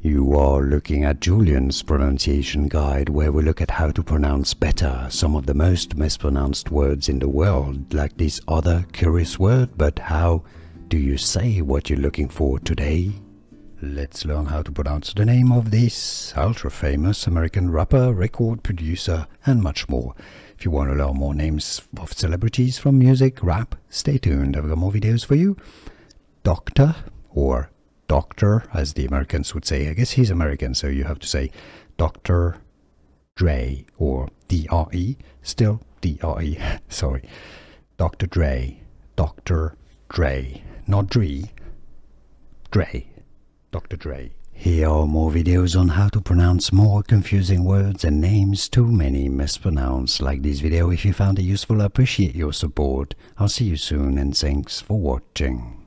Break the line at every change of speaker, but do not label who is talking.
You are looking at Julian's pronunciation guide, where we look at how to pronounce better some of the most mispronounced words in the world, like this other curious word. But how do you say what you're looking for today? Let's learn how to pronounce the name of this ultra-famous American rapper, record producer, and much more. If you want to learn more names of celebrities from music, rap, stay tuned. I've got more videos for you. Doctor, or Doctor, as the Americans would say. I guess he's American, so you have to say Dr. Dre, or D-R-E, still D-R-E, sorry. Dr. Dre, Dr. Dre, not Dre, Dre, Dr. Dre. Here are more videos on how to pronounce more confusing words and names too many mispronounced. Like this video if you found it useful. I appreciate your support. I'll see you soon, and thanks for watching.